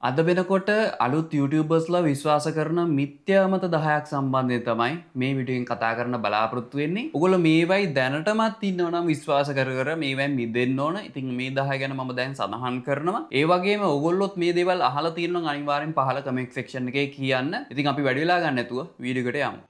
අද වෙනකොට අලුත් YouTubeර්ස්ලා විශ්වාස කරන මිත්‍යාමත 10ක් සම්බන්ධයෙන් තමයි මේ වීඩියෝෙන් කතා කරන්න බලාපොරොත්තු වෙන්නේ. ඔයගොල්ලෝ මේවයි දැනටමත් ඉන්නව නම් විශ්වාස කර කර මේවෙන් මිදෙන්න ඕන. ඉතින් මේ 10 ගැන මම දැන් සඳහන් කරනවා. ඒ වගේම ඔයගොල්ලොත් මේ දේවල් අහලා තියෙනවා නම් අනිවාර්යෙන් පහළ කමෙන්ට් සෙක්ෂන් එකේ කියන්න. ඉතින් අපි වැඩි වෙලා ගන්න නැතුව වීඩියෝ එකට යමු.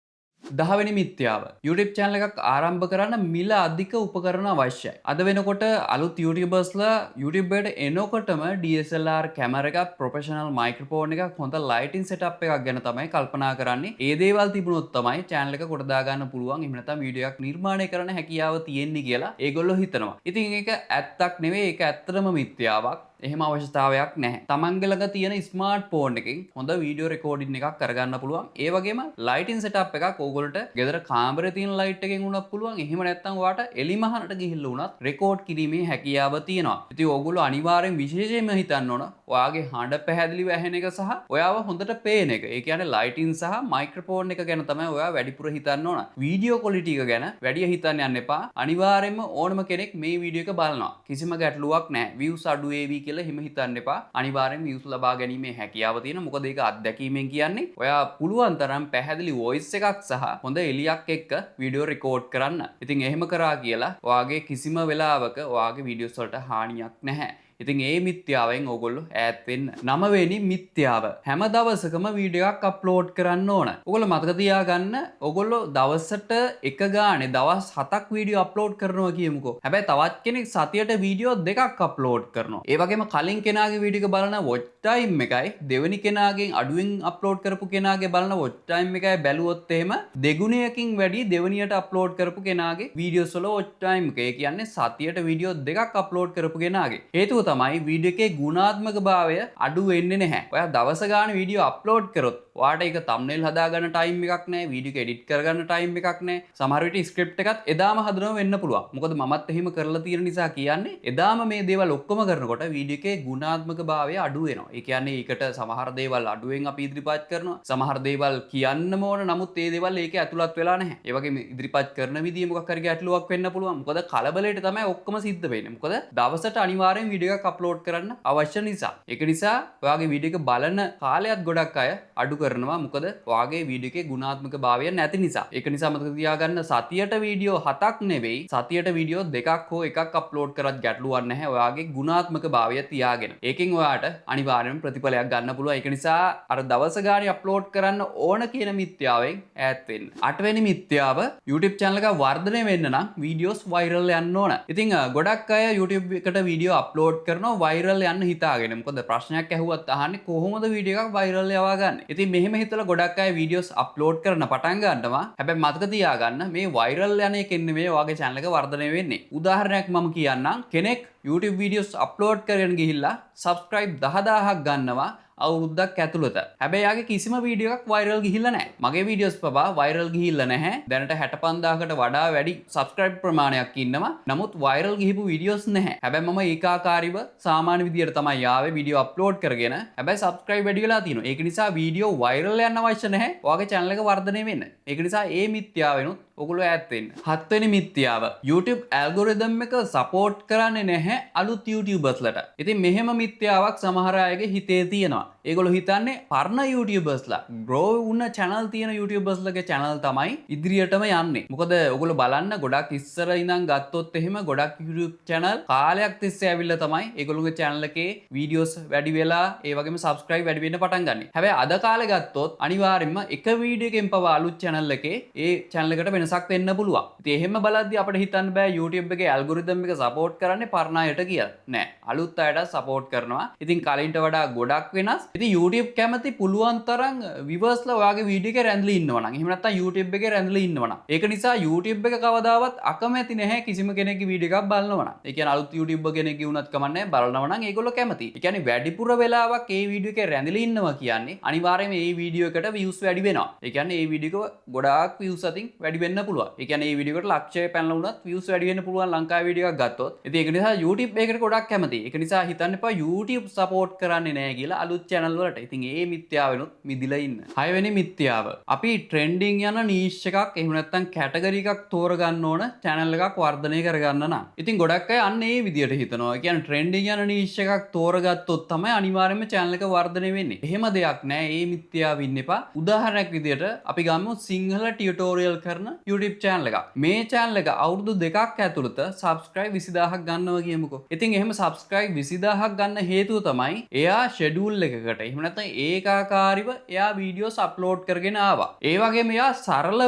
10වෙනි මිත්‍යාව YouTube channel එකක් ආරම්භ කරන්න මිල අධික උපකරණ අවශ්‍යයි. අද වෙනකොට අලුත් YouTubersලා YouTube එකට එනකොටම DSLR කැමරා එකක්, ප්‍රොෆෙෂනල් මයික්‍රොෆෝන් එකක්, හොඳ ලයිටින් සෙටප් එකක් ගැන තමයි කල්පනා කරන්නේ. ඒ දේවල් තිබුණොත් තමයි channel එක කොට දාගන්න පුළුවන්. එහෙම නැත්නම් වීඩියෝ එකක් නිර්මාණය කරන්න හැකියාව තියෙන්නේ කියලා ඒගොල්ලෝ හිතනවා. ඉතින් ඒක ඇත්තක් නෙවෙයි. ඒක ඇත්තටම මිත්‍යාවක්. එහෙම අවශ්‍යතාවයක් නැහැ. තමන්ගේ ළඟ තියෙන ස්මාර්ට් ෆෝන් එකකින් හොඳ වීඩියෝ රෙකෝඩින් එකක් කරගන්න පුළුවන්. ඒ වගේම ලයිටින් සෙටප් එකක් ඕගොල්ලන්ට ගෙදර කාමරේ තියෙන ලයිට් එකකින් වුණත් පුළුවන්. එහෙම නැත්නම් ඔයාට එලිමහනට ගිහිල්ලා වුණත් රෙකෝඩ් කිරීමේ හැකියාව තියෙනවා. ඉතින් ඕගොල්ලෝ අනිවාර්යෙන් විශේෂයෙන්ම හිතන්න ඕන ඔයාගේ හඬ පැහැදිලිව ඇහෙන එක සහ ඔයාව හොඳට පේන එක. ඒ කියන්නේ ලයිටින් සහ මයික්‍රොෆෝන් එක ගැන තමයි ඔයා වැඩිපුර හිතන්න ඕන. වීඩියෝ ක්වොලිටි එක ගැන වැඩි හිතන්න යන්න එපා. අනිවාර්යෙන්ම ඕනම කෙනෙක් මේ වීඩියෝ එක බලනවා. කිසිම ගැටලුවක් නැහැ. views අඩු වේවි කියලා එහෙම හිතන්න එපා. අනිවාර්යෙන් views ලබා ගැනීමේ හැකියාව තියෙනවා. මොකද ඒක අත්දැකීමෙන් කියන්නේ ඔයා පුළුවන් තරම් පැහැදිලි voice එකක් සහ හොඳ එලියක් එක්ක වීඩියෝ රෙකෝඩ් කරන්න. ඉතින් එහෙම කරා කියලා ඔයාගේ කිසිම වෙලාවක ඔයාගේ වීඩියෝස් වලට හානියක් නැහැ. ඉතින් ඒ මිත්‍යාවෙන් ඕගොල්ලෝ ඈත් වෙන්න. 9 වෙනි මිත්‍යාව. හැම දවසකම වීඩියෝ එකක් අප්ලෝඩ් කරන්න ඕන. ඕගොල්ලෝ මතක තියාගන්න ඕගොල්ලෝ දවසට එක ගානේ දවස් 7ක් වීඩියෝ අප්ලෝඩ් කරනවා කියමුකෝ. හැබැයි තවත් කෙනෙක් සතියට වීඩියෝ දෙකක් අප්ලෝඩ් කරනවා. ඒ වගේම කලින් කෙනාගේ වීඩියෝ එක බලන watch time එකයි දෙවෙනි කෙනාගෙන් අඩුවෙන් අප්ලෝඩ් කරපු කෙනාගේ බලන watch time එකයි බැලුවොත් එහෙම දෙගුණයකින් වැඩි දෙවෙනියට අප්ලෝඩ් කරපු කෙනාගේ වීඩියෝස් වල watch time එක. ඒ කියන්නේ සතියට වීඩියෝ දෙකක් අප්ලෝඩ් කරපු කෙනාගේ. හේතුව තමයි වීඩියෝ එකේ ගුණාත්මක භාවය අඩු වෙන්නේ නැහැ. ඔයා දවස ගානේ වීඩියෝ අප්ලෝඩ් කරොත් ඔයාට ඒක thumbnail හදාගන්න ටයිම් එකක් නැහැ, වීඩියෝ එක එඩිට් කරගන්න ටයිම් එකක් නැහැ. සමහර විට ස්ක්‍රිප්ට් එකත් එදාම හදනව වෙන්න පුළුවන්. මොකද මමත් එහෙම කරලා තියෙන නිසා කියන්නේ එදාම මේ දේවල් ඔක්කොම කරනකොට වීඩියෝ එකේ ගුණාත්මක භාවය අඩු වෙනවා. ඒ කියන්නේ ඒකට සමහර දේවල් අඩුවෙන් අපි ඉදිරිපත් කරනවා. සමහර දේවල් කියන්නම ඕන නමුත් ඒ දේවල් ඒකේ ඇතුළත් වෙලා නැහැ. ඒ වගේම ඉදිරිපත් කරන විදිය මොකක් හරි ගැටලුවක් වෙන්න පුළුවන්. මොකද කලබලයට තමයි ඔක්කොම සිද්ධ වෙන්නේ. මොකද දවසට අනිවාර්යෙන් වීඩියෝ එකක් අප්ලෝඩ් කරන්න අවශ්‍ය නිසා. ඒක නිසා ඔයාගේ වීඩියෝ එක බලන කාලයත් ගොඩක් අය අඩු කරනවා. මොකද ඔයාගේ වීඩියෝ එකේ ගුණාත්මක භාවය නැති නිසා. ඒක නිසා මතක තියාගන්න සතියට වීඩියෝ 7ක් නෙවෙයි සතියට වීඩියෝ දෙකක් හෝ එකක් අප්ලෝඩ් කරත් ගැටලුවක් නැහැ. ඔයාගේ ගුණාත්මක භාවය තියාගෙන. ඒකෙන් ඔයාට අනිවාර්යයෙන්ම ප්‍රතිඵලයක් ගන්න පුළුවන්. ඒක නිසා අර දවස ගානේ අප්ලෝඩ් කරන්න ඕන කියන මිත්‍යාවෙන් ඈත් වෙන්න. 8 වෙනි මිත්‍යාව YouTube channel එක වර්ධනය වෙන්න නම් වීඩියෝස් වෛරල් යන්න ඕන. ඉතින් ගොඩක් අය YouTube එකට වීඩියෝ අප්ලෝඩ් කරනවා වෛරල් යන්න හිතාගෙන. මොකද ප්‍රශ්නයක් ඇහුවත් අහන්නේ කොහොමද වීඩියෝ එකක් වෛරල් යවා ගන්න. ඉතින් මෙහෙම හිතලා ගොඩක් අය වීඩියෝස් අප්ලෝඩ් කරන පටන් ගන්නවා. හැබැයි මතක තියාගන්න මේ වෛරල් යන එකෙන් නෙමෙයි ඔයාගේ channel එක වර්ධනය වෙන්නේ. උදාහරණයක් මම කියන්නම්. කෙනෙක් YouTube වීඩියෝස් අප්ලෝඩ් කරගෙන ගිහිල්ලා subscribe 10000ක් ගන්නවා අවුරුද්දක් ඇතුළත. හැබැයි යාගේ කිසිම වීඩියෝ එකක් වෛරල් ගිහිල්ලා නැහැ. මගේ වීඩියෝස් පවා වෛරල් ගිහිල්ලා නැහැ. දැනට 65000කට වඩා වැඩි සබ්ස්ක්‍රයිබ් ප්‍රමාණයක් ඉන්නවා. නමුත් වෛරල් ගිහිපු වීඩියෝස් නැහැ. හැබැයි මම ඒකාකාරීව සාමාන්‍ය විදියට තමයි ආවේ වීඩියෝ අප්ලෝඩ් කරගෙන. හැබැයි සබ්ස්ක්‍රයිබ් වැඩි වෙලා තියෙනවා. ඒක නිසා වීඩියෝ වෛරල් යන්න අවශ්‍ය නැහැ. ඔයාගේ channel එක වර්ධනය වෙන්න. ඒක නිසා මේ මිත්‍යාවෙනුත් ඔගොල්ලෝ ඈත් වෙන්න. 7 වෙනි මිත්‍යාව YouTube ඇල්ගොරිතම් එක සපෝට් කරන්නේ නැහැ අලුත් YouTubersලට. ඉතින් මෙහෙම මිත්‍යාවක් සමහර අයගේ හිතේ තියෙනවා. ඒගොල්ලෝ හිතන්නේ පරණ YouTubersලා grow වුණ channel තියෙන YouTubersලගේ channel තමයි ඉදිරියටම යන්නේ. මොකද ඔගොල්ලෝ බලන්න ගොඩක් ඉස්සර ඉඳන් ගත්තොත් එහෙම ගොඩක් YouTube channel කාලයක් තිස්සේ ඇවිල්ලා තමයි ඒගොල්ලෝගේ channel එකේ videos වැඩි වෙලා ඒ වගේම subscribe වැඩි වෙන්න පටන් ගන්නෙ. හැබැයි අද කාලේ ගත්තොත් අනිවාර්යයෙන්ම එක වීඩියෝ එකෙන් පවා අලුත් channel එකේ ඒ channel එකට වෙනසක් වෙන්න පුළුවන්. ඉතින් එහෙම බලද්දී අපිට හිතන්න බෑ YouTube එකේ ඇල්ගොරිතම් එක සපෝට් කරන්නේ පරණ අයට කියලා. නෑ. අලුත් අයට සපෝට් කරනවා. ඉතින් කලින්ට වඩා ගොඩක් වෙනස්. ඉතින් YouTube කැමති පුළුවන් තරම් viewers-ලා ඔයාගේ වීඩියෝ එකේ රැඳිලා ඉන්නවා නම් එහෙම නැත්නම් YouTube එකේ රැඳිලා ඉන්නවා නම් ඒක නිසා YouTube එක කවදාවත් අකමැති නැහැ කිසිම කෙනෙක්ගේ වීඩියෝ එකක් බලනවා නම්. ඒ කියන්නේ අලුත් YouTuber කෙනෙක්ගේ වුණත් කමන්නේ බලනවා නම් ඒගොල්ලෝ කැමති. ඒ කියන්නේ වැඩිපුර වෙලාවක් ඒ වීඩියෝ එකේ රැඳිලා ඉන්නවා කියන්නේ අනිවාර්යයෙන්ම ඒ වීඩියෝ එකට views වැඩි වෙනවා. ඒ කියන්නේ ඒ වීඩියෝ එක ගොඩාක් views අතින් වැඩි වෙන්න වෙන්න පුළුවන්. ඒ කියන්නේ මේ වීඩියෝ එකට ලක්ෂය පැනලා වුණත් views වැඩි වෙන්න පුළුවන් ලංකාවේ වීඩියෝ එකක් ගත්තොත්. ඉතින් ඒක නිසා YouTube එකකට ගොඩක් කැමතියි. ඒක නිසා හිතන්න එපා YouTube support කරන්නේ නැහැ කියලා අලුත් channel වලට. ඉතින් ඒ මිත්‍යාවෙනුත් මිදිලා ඉන්න. 6 වෙනි මිත්‍යාව. අපි trending යන niche එකක් එහෙම නැත්නම් category එකක් තෝරගන්න ඕන channel එකක් වර්ධනය කරගන්න නම්. ඉතින් ගොඩක් අය අන්න ඒ විදියට හිතනවා. ඒ කියන්නේ trending යන niche එකක් තෝරගත්තොත් තමයි අනිවාර්යයෙන්ම channel එක වර්ධනය වෙන්නේ. එහෙම දෙයක් නැහැ. ඒ මිත්‍යාව ඉන්න එපා. උදාහරණයක් විදියට අපි ගමු සිංහල ටියුටෝරියල් කරන YouTube channel එකක්. මේ channel එක අවුරුදු 2ක් ඇතුළත subscribe 20000ක් ගන්නවා කියමුකෝ. ඉතින් එහෙම subscribe 20000ක් ගන්න හේතුව තමයි එයා schedule එකකට එහෙම නැත්නම් ඒකාකාරීව එයා videos upload කරගෙන ආවා. ඒ වගේම එයා සරල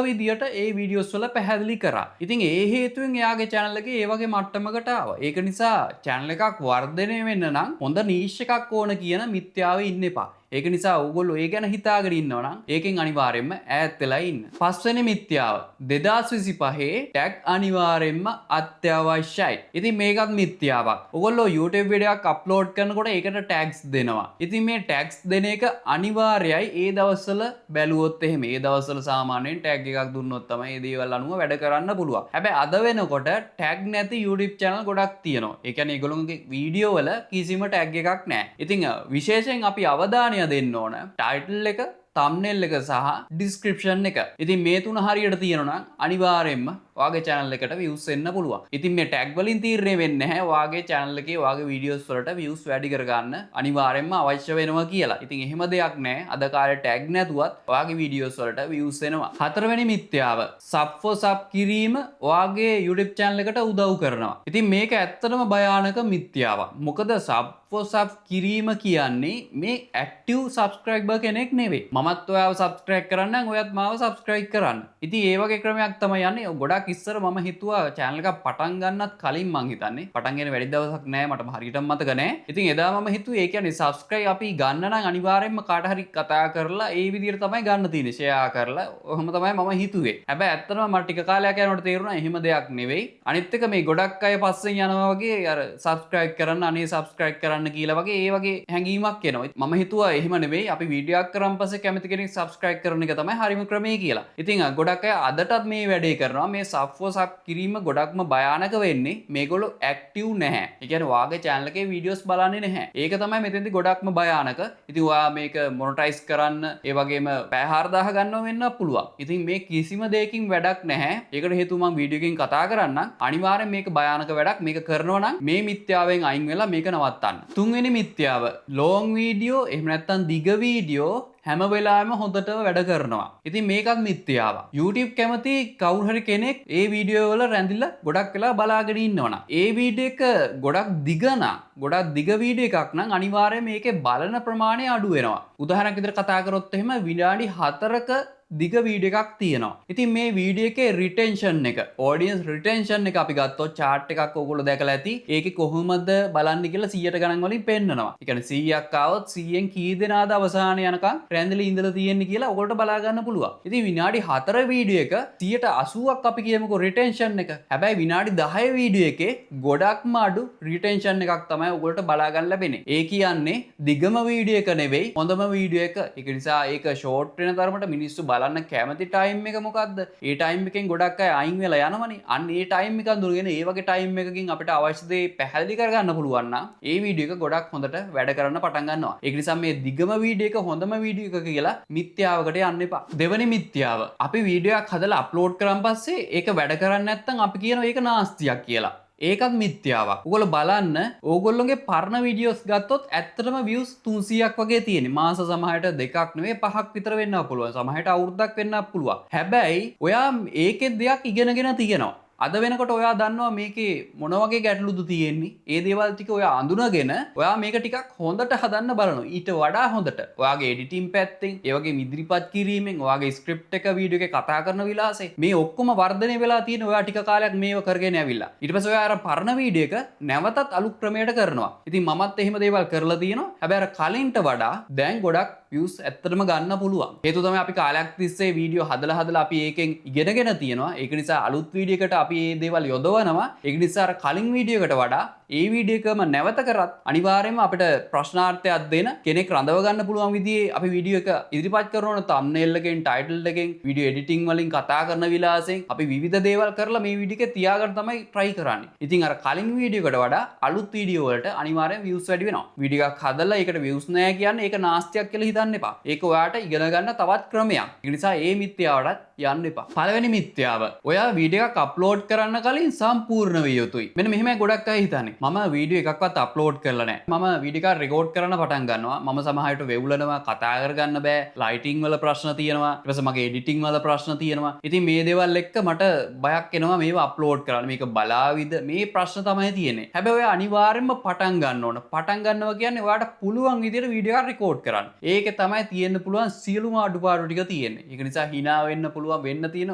විදියට ඒ videos වල පැහැදිලි කරා. ඉතින් ඒ හේතුවෙන් එයාගේ channel එකේ ඒ වගේ මට්ටමකට ආවා. ඒක නිසා channel එකක් වර්ධනය වෙන්න නම් හොඳ niche එකක් ඕන කියන මිත්‍යාවේ ඉන්න එපා. ඒක නිසා ඕගොල්ලෝ ඒ ගැන හිතාගෙන ඉන්නවා නම් ඒකෙන් අනිවාර්යයෙන්ම ඈත් වෙලා ඉන්න. පස්වෙනි මිත්‍යාව 2025 ටැග් අනිවාර්යයෙන්ම අත්‍යවශ්‍යයි. ඉතින් මේකත් මිත්‍යාවක්. ඕගොල්ලෝ YouTube වීඩියෝ එකක් අප්ලෝඩ් කරනකොට ඒකට ටැග්ස් දෙනවා. ඉතින් මේ ටැග්ස් දෙන එක අනිවාර්යයි ඒ දවස්වල බැලුවොත් එහෙම. ඒ දවස්වල සාමාන්‍යයෙන් ටැග් එකක් දුන්නොත් තමයි මේ දේවල් අනුව වැඩ කරන්න පුළුවන්. හැබැයි අද වෙනකොට ටැග් නැති YouTube channel ගොඩක් තියෙනවා. ඒ කියන්නේ ඒගොල්ලෝගේ වීඩියෝ වල කිසිම ටැග් එකක් නැහැ. ඉතින් විශේෂයෙන් අපි අවධානය දෙන්න ඕන ටයිටල් එක thumbnail එක සහ description එක. ඉතින් මේ තුන හරියට තියෙනවා නම් අනිවාර්යයෙන්ම ඔයාගේ channel එකට views එන්න පුළුවන්. ඉතින් මේ tag වලින් තීරණය වෙන්නේ නැහැ ඔයාගේ channel එකේ ඔයාගේ videos වලට views වැඩි කරගන්න අනිවාර්යයෙන්ම අවශ්‍ය වෙනවා කියලා. ඉතින් එහෙම දෙයක් නැහැ. අද කාලේ tag නැතුවත් ඔයාගේ videos වලට views එනවා. හතරවෙනි මිත්‍යාව sub for sub කිරීම ඔයාගේ YouTube channel එකට උදව් කරනවා. ඉතින් මේක ඇත්තටම භයානක මිත්‍යාවක්. මොකද sub for sub කිරීම කියන්නේ මේ active subscriber කෙනෙක් නෙවෙයි. මමත් ඔයාව subscribe කරන්නම් ඔයත් මාව subscribe කරන්න. ඉතින් ඒ වගේ ක්‍රමයක් තමයි යන්නේ. ගොඩක් ඉස්සර මම හිතුවා channel එකක් පටන් ගන්නත් කලින් මං හිතන්නේ පටන් ගන්න වැඩි දවසක් නෑ මට හරියටම මතක නෑ. ඉතින් එදා මම හිතුවේ ඒ කියන්නේ subscribe අපි ගන්න නම් අනිවාර්යයෙන්ම කාට හරි කතා කරලා ඒ විදිහට තමයි ගන්න තියෙන්නේ share කරලා. ඔහොම තමයි මම හිතුවේ. හැබැයි ඇත්තටම මට ටික කාලයක් යනකොට තේරුණා එහෙම දෙයක් නෙවෙයි. අනිත් එක මේ ගොඩක් අය පස්සෙන් යනවා වගේ අර subscribe කරන්න අනේ subscribe කරන්න කියලා වගේ ඒ වගේ හැඟීමක් එනවා. මම හිතුවා එහෙම නෙවෙයි අපි වීඩියෝ එකක් කරන් පස්සේ කැමති කෙනෙක් subscribe කරන එක තමයි හරිම ක්‍රමය කියලා. ඉතින් ගොඩක් අය අදටත් මේ වැඩේ කරනවා. මේ sub for sub කිරීම ගොඩක්ම භයානක වෙන්නේ මේගොල්ලෝ ඇක්ටිව් නැහැ. ඒ කියන්නේ ඔයාගේ channel එකේ videos බලන්නේ නැහැ. ඒක තමයි මෙතෙන්දි ගොඩක්ම භයානක. ඉතින් ඔයා මේක මොනටයිස් කරන්න ඒ වගේම පැය 4000 ගන්නව වෙන්න පුළුවන්. ඉතින් මේ කිසිම දෙයකින් වැඩක් නැහැ. ඒකට හේතුව මම වීඩියෝ එකකින් කතා කරන්නම්. අනිවාර්යෙන් මේක භයානක වැඩක්. මේක කරනවා නම් මේ මිත්‍යාවෙන් අයින් වෙලා මේක නවත්තන්න. තුන්වෙනි මිත්‍යාව long video එහෙම නැත්නම් දිග වීඩියෝ හැම වෙලාවෙම හොඳට වැඩ කරනවා. ඉතින් මේකත් මිත්‍යාවක්. YouTube කැමති කවුරු හරි කෙනෙක් ඒ වීඩියෝ වල රැඳිලා ගොඩක් වෙලා බලාගෙන ඉන්නවනම් ඒ වීඩියෝ එක ගොඩක් දිග නම් ගොඩක් දිග වීඩියෝ එකක් නම් අනිවාර්යයෙන් මේකේ බලන ප්‍රමාණය අඩු වෙනවා. උදාහරණයක් විදිහට කතා කරොත් එහෙම විනාඩි 4ක දිග වීඩියෝ එකක් තියෙනවා. ඉතින් මේ වීඩියෝ එකේ රිටෙන්ෂන් එක, ඔඩියන්ස් රිටෙන්ෂන් එක අපි ගත්තොත් chart එකක් ඔයගොල්ලෝ දැකලා ඇති. ඒකේ කොහොමද බලන්නේ කියලා 100ට ගණන් වලින් පෙන්නනවා. ඒ කියන්නේ 100ක් ආවොත් 100න් කී දෙනාද අවසානයේ යනකම් රැඳිලා ඉඳලා තියෙන්නේ කියලා ඔයගොල්ලෝ බලා ගන්න පුළුවන්. ඉතින් විනාඩි 4 වීඩියෝ එක 180ක් අපි කියමුකෝ රිටෙන්ෂන් එක. හැබැයි විනාඩි 10 වීඩියෝ එකේ ගොඩක්ම අඩු රිටෙන්ෂන් එකක් තමයි ඔයගොල්ලෝ බලා ගන්න ලැබෙන්නේ. ඒ කියන්නේ දිගම වීඩියෝ එක නෙවෙයි හොඳම වීඩියෝ එක. ඒක නිසා ඒක ෂෝට් වෙන තරමට මිනිස්සු බලන්න කැමති ටයිම් එක මොකද්ද? ඒ ටයිම් එකෙන් ගොඩක් අය අයින් වෙලා යනවනේ. අන්න ඒ ටයිම් එක අඳුරගෙන ඒ වගේ ටයිම් එකකින් අපිට අවශ්‍ය දේ පැහැදිලි කරගන්න පුළුවන් නම් ඒ වීඩියෝ එක ගොඩක් හොඳට වැඩ කරන්න පටන් ගන්නවා. ඒක නිසා මේ දිගම වීඩියෝ එක හොඳම වීඩියෝ එක කියලා මිත්‍යාවකට යන්න එපා. දෙවෙනි මිත්‍යාව. අපි වීඩියෝ එකක් හදලා අප්ලෝඩ් කරන් පස්සේ ඒක වැඩ කරන්නේ නැත්නම් අපි කියනවා ඒක නාස්තියක් කියලා. ඒකත් මිත්‍යාවක්. ඔයගොල්ලෝ බලන්න ඕගොල්ලෝගේ පරණ වීඩියෝස් ගත්තොත් ඇත්තටම views 300ක් වගේ තියෙන්නේ. මාස සමහරට දෙකක් නෙවෙයි 5ක් විතර වෙන්න පුළුවන්. සමහරට අවුරුද්දක් වෙන්න පුළුවන්. හැබැයි ඔයා ඒකේ දෙයක් ඉගෙනගෙන තියෙනවා. අද වෙනකොට ඔයා දන්නවා මේකේ මොන වගේ ගැටලුද තියෙන්නේ. ඒ දේවල් ටික ඔයා අඳුනගෙන ඔයා මේක ටිකක් හොඳට හදන්න බලනවා. ඊට වඩා හොඳට ඔයාගේ එඩිටින් පැත්තෙන්, ඒ වගේම ඉදිරිපත් කිරීමෙන්, ඔයාගේ ස්ක්‍රිප්ට් එක වීඩියෝ එකේ කතා කරන විලාසෙ මේ ඔක්කොම වර්ධනය වෙලා තියෙන ඔයා ටික කාලයක් මේව කරගෙන ඇවිල්ලා. ඊට පස්සේ ඔයා අර පරණ වීඩියෝ එක නැවතත් අලුත් ක්‍රමයකට කරනවා. ඉතින් මමත් එහෙම දේවල් කරලා තියෙනවා. හැබැයි අර කලින්ට වඩා දැන් ගොඩක් views ඇත්තටම ගන්න පුළුවන්. හේතුව තමයි අපි කාලයක් තිස්සේ වීඩියෝ හදලා අපි ඒකෙන් ඉගෙනගෙන තියෙනවා. ඒක නිසා අලුත් වීඩියෝ එකට අපි මේ දේවල් යොදවනවා. ඒක නිසා අර කලින් වීඩියෝ එකට වඩා ඒ වීඩියෝ එකම නැවත කරත් අනිවාර්යයෙන්ම අපිට ප්‍රශ්නාර්ථයක් දෙන කෙනෙක් රඳව ගන්න පුළුවන් විදිහේ අපි වීඩියෝ එක ඉදිරිපත් කරන thumbnail එකෙන් title එකෙන් වීඩියෝ editing වලින් කතා කරන විලාසෙන් අපි විවිධ දේවල් කරලා මේ වීඩියෝ එක තියාගන්න තමයි try කරන්නේ. ඉතින් අර කලින් වීඩියෝ එකට වඩා අලුත් වීඩියෝ වලට අනිවාර්යෙන් views වැඩි වෙනවා. වීඩියෝ එකක් හදලා ඒකට views නැහැ කියන්නේ ඒක නාස්තියක් කියලා හිතන්න එපා. ඒක ඔයාට ඉගෙන ගන්න තවත් ක්‍රමයක්. ඒ නිසා මේ මිත්‍යාවටත් යන්න එපා. පළවෙනි මිත්‍යාව. ඔයා වීඩියෝ එකක් අප්ලෝඩ් කරන්න කලින් සම්පූර්ණ විය යුතුයි. මෙන්න මෙහෙමයි ගොඩක් අය හිතන්නේ. මම වීඩියෝ එකක්වත් අප්ලෝඩ් කරලා නැහැ. මම වීඩියෝ එකක් රෙකෝඩ් කරන්න පටන් ගන්නවා. මම සමහරවිට වෙවුලනවා, කතා කරගන්න බෑ. ලයිටිං වල ප්‍රශ්න තියෙනවා. ඊට පස්සේ මගේ එඩිටිං වල ප්‍රශ්න තියෙනවා. ඉතින් මේ දේවල් එක්ක මට බයක් එනවා මේව අප්ලෝඩ් කරන්න. මේක බලාවිද මේ ප්‍රශ්න තමයි තියෙන්නේ. හැබැයි ඔයා අනිවාර්යයෙන්ම පටන් ගන්න ඕන. පටන් ගන්නවා කියන්නේ ඔයාට පුළුවන් විදිහට වීඩියෝ එකක් රෙකෝඩ් කරන්න. ඒකේ තමයි තියෙන්න පුළුවන් සියලුම අඩුපාඩු ටික තියෙන්නේ. ඒක නිසා hina වෙන්න පුළුවන් වෙන්න තියෙන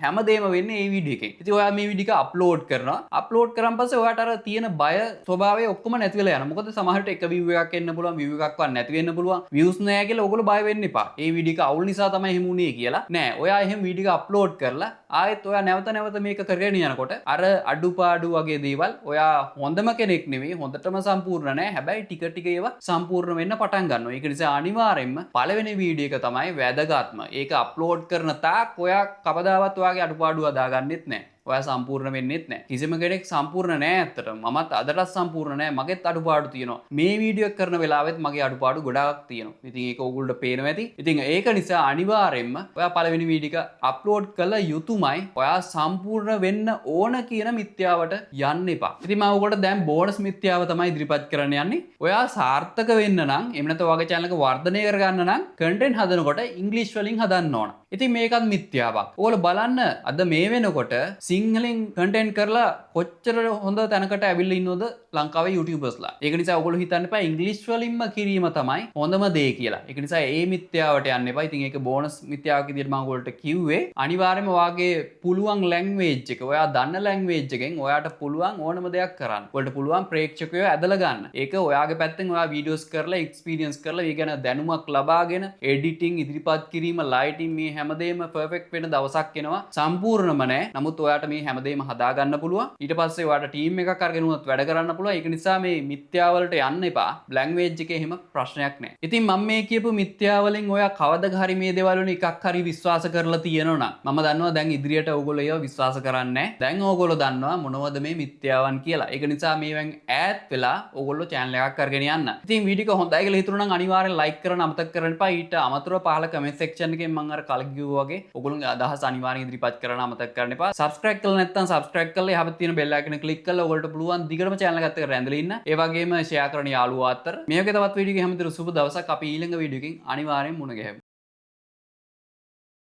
හැමදේම වෙන්නේ මේ වීඩියෝ එකෙන්. ඉතින් ඔයා මේ වීඩියෝ එක අප්ලෝඩ් කරනවා. අප්ලෝඩ් කරන් පස්සේ ඔයාට අර තියෙන බය ස්වභාවය ඔක්කොම නැති වෙලා යනවා. මොකද සමහරට එක view එකක් එන්න පුළුවන්, view එකක්වත් නැති වෙන්න පුළුවන්. views නැහැ කියලා ඔයගොල්ලෝ බය වෙන්න එපා. මේ වීඩියෝ එක අවුල් නිසා තමයි එහෙම වුනේ කියලා. නෑ. ඔයා එහෙම වීඩියෝ එක අප්ලෝඩ් කරලා ආයෙත් ඔයා නැවත මේක කරගෙන යනකොට අර අඩුපාඩු වගේ දේවල් ඔයා හොඳම කෙනෙක් නෙවෙයි, හොඳටම සම්පූර්ණ නෑ. හැබැයි ටික ටික ඒවා සම්පූර්ණ වෙන්න පටන් ගන්නවා. ඒක නිසා අනිවාර්යෙන්ම පළවෙනි වීඩියෝ එක තමයි වැදගත්ම. ඒක අප්ලෝඩ් කරන තාක් ඔයා කවදාවත් ඔයාගේ අඩුපාඩු හදාගන්නෙත් නෑ. ඔයා සම්පූර්ණ වෙන්නෙත් නෑ. කිසිම කෙනෙක් සම්පූර්ණ නෑ ඇත්තටම. මමත් අදටත් සම්පූර්ණ නෑ. මගෙත් අඩුපාඩු තියෙනවා. මේ වීඩියෝ එක කරන වෙලාවෙත් මගේ අඩුපාඩු ගොඩාක් තියෙනවා. ඉතින් ඒක ඕගොල්ලන්ට පේනවා ඇති. ඉතින් ඒක නිසා අනිවාර්යෙන්ම ඔයා පළවෙනි වීඩියෝ එක අප්ලෝඩ් කළ යුතුමයි. ඔයා සම්පූර්ණ වෙන්න ඕන කියන මිත්‍යාවට යන්න එපා. ඉතින් මම ඔයගොල්ලන්ට දැන් බෝනස් මිත්‍යාව තමයි ඉදිරිපත් කරන්න යන්නේ. ඔයා සාර්ථක වෙන්න නම් එහෙම නැත්නම් ඔයාගේ channel එක වර්ධනය කරගන්න නම් content හදනකොට ඉංග්‍රීසි වලින් හදන්න ඕන. ඉතින් මේකත් මිත්‍යාවක්. ඔයාලා බලන්න අද මේ වෙනකොට සිංහලෙන් කන්ටෙන්ට් කරලා කොච්චර හොඳ තැනකට ඇවිල්ලා ඉන්නවද ලංකාවේ YouTubersලා. ඒක නිසා ඔයගොල්ලෝ හිතන්න එපා ඉංග්‍රීසි වලින්ම කිරීම තමයි හොඳම දේ කියලා. ඒක නිසා මේ මිත්‍යාවට යන්න එපා. ඉතින් ඒක බෝනස් මිත්‍යාවක් විදිහට මම ඔයගොල්ලන්ට කිව්වේ. අනිවාර්යයෙන්ම ඔයාගේ පුළුවන් ලැන්ග්වේජ් එක, ඔයා දන්න ලැන්ග්වේජ් එකෙන් ඔයාට පුළුවන් ඕනම දෙයක් කරන්න. ඔයාලට පුළුවන් ප්‍රේක්ෂකයෝ ඇදලා ගන්න. ඒක ඔයාගේ පැත්තෙන් ඔයා වීඩියෝස් කරලා එක්ස්පීරියන්ස් කරලා ඒ ගැන දැනුමක් ලබාගෙන එඩිටිං ඉදිරිපත් කිරීම, ලයිටිං මේ හැමදේම පර්ෆෙක්ට් වෙන දවසක් එනවා. සම්පූර්ණම නෑ. නමුත් ඔයාට මේ හැමදේම හදාගන්න පුළුවන්. ඊට පස්සේ ඔයාට ටීම් එකක් අරගෙන උනත් වැඩ කරන්න පුළුවන්. ඒක නිසා මේ මිත්‍යාවලට යන්න එපා. ලැන්ග්වේජ් එකේ එහෙම ප්‍රශ්නයක් නෑ. ඉතින් මම මේ කියපු මිත්‍යාවලින් ඔයා කවදද හරි මේ දේවල් වලින් එකක් හරි විශ්වාස කරලා තියෙනවා නම් මම දන්නවා දැන් ඉදිරියට ඕගොල්ලෝ ඒවා විශ්වාස කරන්නේ නෑ. දැන් ඕගොල්ලෝ දන්නවා මොනවද මේ මිත්‍යාවන් කියලා. ඒක නිසා මේවෙන් ඈත් වෙලා ඕගොල්ලෝ channel එකක් අරගෙන යන්න. ඉතින් වීඩියෝ එක හොඳයි කියලා හිතුණා නම් අනිවාර්යෙන් like කරන්න අමතක කරන්න එපා. ඊට අමතරව පහළ comment section එකෙන් මම අර කලින් කිව්වා වගේ ඔයගොල්ලෝගේ අදහස් අනිවාර්යෙන් ඉදිරිපත් කරන්න අමතක කරන්න එපා. subscribe කරලා නැත්නම් subscribe කරලා එහා පැත්තේ තියෙන bell icon එක click කරලා ඔයගොල්ලන්ට පුළුවන් දිගටම channel එකත් එක්ක රැඳිලා ඉන්න. ඒ වගේම share කරන යාළුවෝ අතර මේ වගේ තවත් වීඩියෝ එකක් හැමතිස්සෙම සුබ දවසක්. අපි ඊළඟ වීඩියෝ එකකින් අනිවාර්යෙන් මුණ ගැහෙමු.